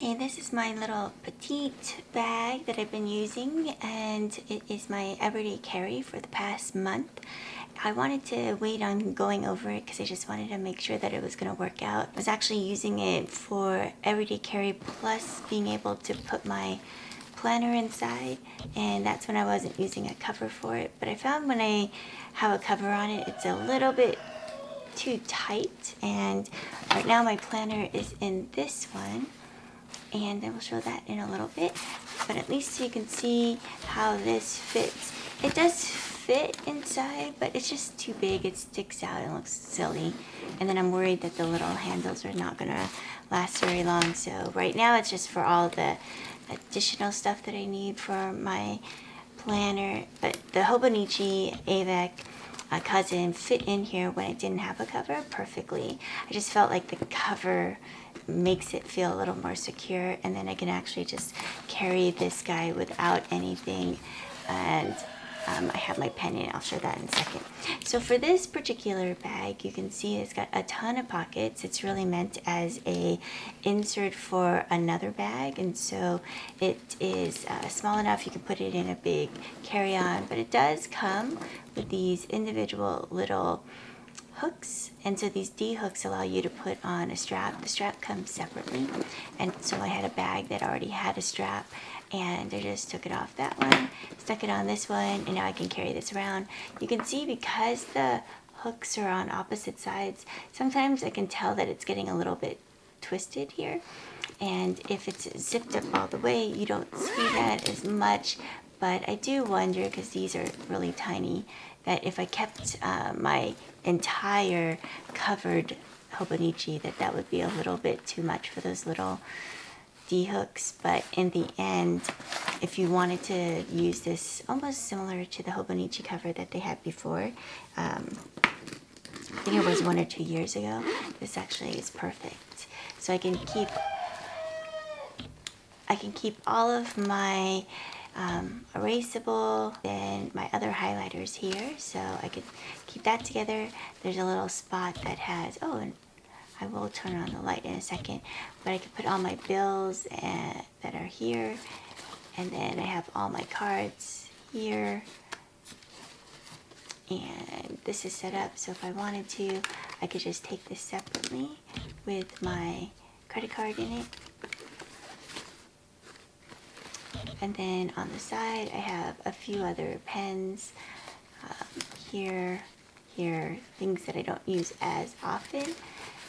Okay, this is my little petite bag that I've been using, and it is my everyday carry for the past month. I wanted to wait on going over it because I just wanted to make sure that it was going to work out. I was actually using it for everyday carry plus being able to put my planner inside, and that's when I wasn't using a cover for it. But I found when I have a cover on it, it's a little bit too tight, and right now my planner is in this one. And I will show that in a little bit, but at least so you can see how this fits. It does fit inside, but it's just too big. It sticks out and looks silly, and then I'm worried that the little handles are not gonna last very long. So right now it's just for all the additional stuff that I need for my planner. But the Hobonichi A5 Cousin fit in here when it didn't have a cover perfectly. I just felt like the cover makes it feel a little more secure, and then I can actually just carry this guy without anything. And I have my pen in it. I'll show that in a second. So for this particular bag, you can see it's got a ton of pockets. It's really meant as a insert for another bag, and so it is small enough you can put it in a big carry-on, but it does come with these individual little hooks, and so these D hooks allow you to put on a strap. The strap comes separately, and so I had a bag that already had a strap, and I just took it off that one, stuck it on this one, and now I can carry this around. You can see because the hooks are on opposite sides, sometimes I can tell that it's getting a little bit twisted here, and if it's zipped up all the way, you don't see that as much. But I do wonder, because these are really tiny, that if I kept my entire covered Hobonichi, that would be a little bit too much for those little D hooks. But in the end, if you wanted to use this almost similar to the Hobonichi cover that they had before, I think it was 1 or 2 years ago, this actually is perfect. So I can keep all of my erasable, then my other highlighters here, so I could keep that together. There's a little spot that has, oh, and I will turn on the light in a second, but I could put all my bills that are here, and then I have all my cards here, and this is set up so if I wanted to, I could just take this separately with my credit card in it. And then on the side, I have a few other pens here, things that I don't use as often.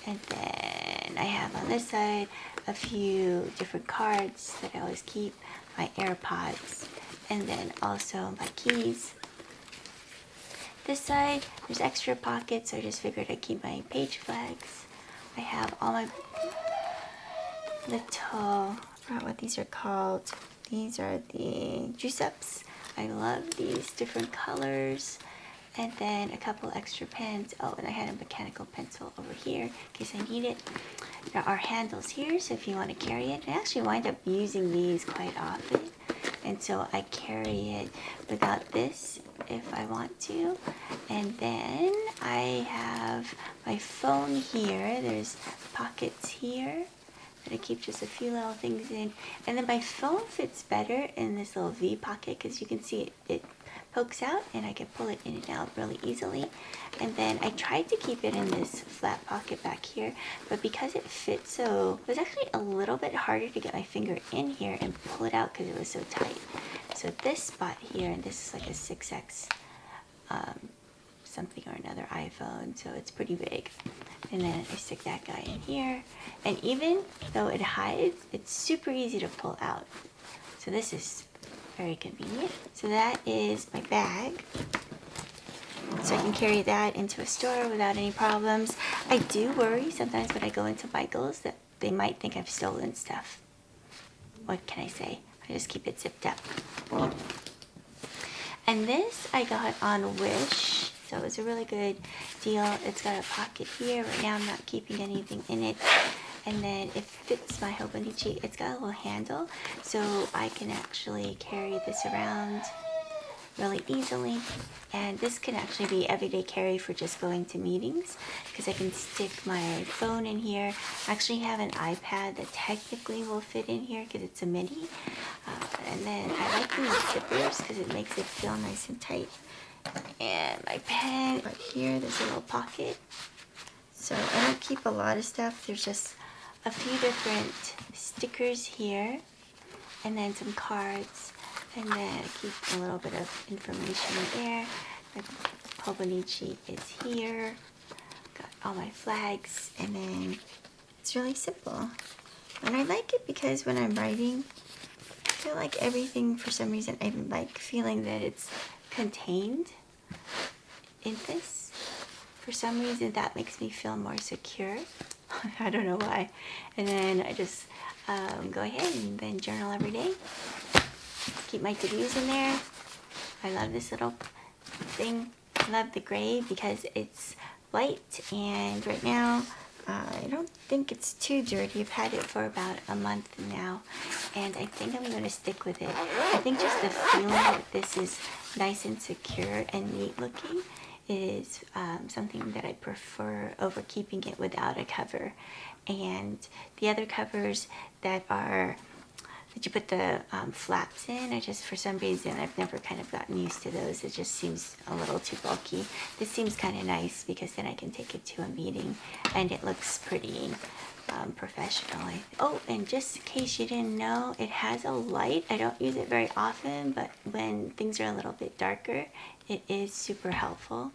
And then I have on this side a few different cards that I always keep, my AirPods, and then also my keys. This side, there's extra pockets, so I just figured I'd keep my page flags. I have all my little, I forgot what these are called. These are the juice ups. I love these different colors. And then a couple extra pens. Oh, and I had a mechanical pencil over here in case I need it. There are handles here, so if you want to carry it. I actually wind up using these quite often, and so I carry it without this if I want to. And then I have my phone here. There's pockets here that I keep just a few little things in, and then my phone fits better in this little V pocket because you can see it pokes out, and I can pull it in and out really easily. And then I tried to keep it in this flat pocket back here, but because it fits so, it was actually a little bit harder to get my finger in here and pull it out because it was so tight. So this spot here, and this is like a 6X something or another iPhone, so it's pretty big. And then I stick that guy in here, and even though it hides, it's super easy to pull out. So this is very convenient. So that is my bag. So I can carry that into a store without any problems. I do worry sometimes when I go into Michael's that they might think I've stolen stuff. What can I say? I just keep it zipped up. And this I got on Wish, so it was a really good deal. It's got a pocket here. Right now I'm not keeping anything in it. And then it fits my Hobonichi. It's got a little handle, so I can actually carry this around really easily. And this can actually be everyday carry for just going to meetings, because I can stick my phone in here. I actually have an iPad that technically will fit in here because it's a mini. And then I like these zippers because it makes it feel nice and tight. And my pen right here, there's a little pocket. So I don't keep a lot of stuff. There's just a few different stickers here, and then some cards, and then I keep a little bit of information in there. My Hobonichi is here. Got all my flags, and then it's really simple. And I like it because when I'm writing, I feel like everything, for some reason, I'm like feeling that it's contained in this. For some reason, that makes me feel more secure. I don't know why. And then I just go ahead and then journal every day. Keep my to-dos in there. I love this little thing. I love the gray because it's white, and right now I don't think it's too dirty. I've had it for about a month now, and I think I'm going to stick with it. I think just the feeling that this is nice and secure and neat looking is something that I prefer over keeping it without a cover. And the other covers that you put the flaps in, I just, for some reason, I've never kind of gotten used to those. It just seems a little too bulky. This seems kind of nice because then I can take it to a meeting and it looks pretty professional. Oh, and just in case you didn't know, it has a light. I don't use it very often, but when things are a little bit darker, it is super helpful.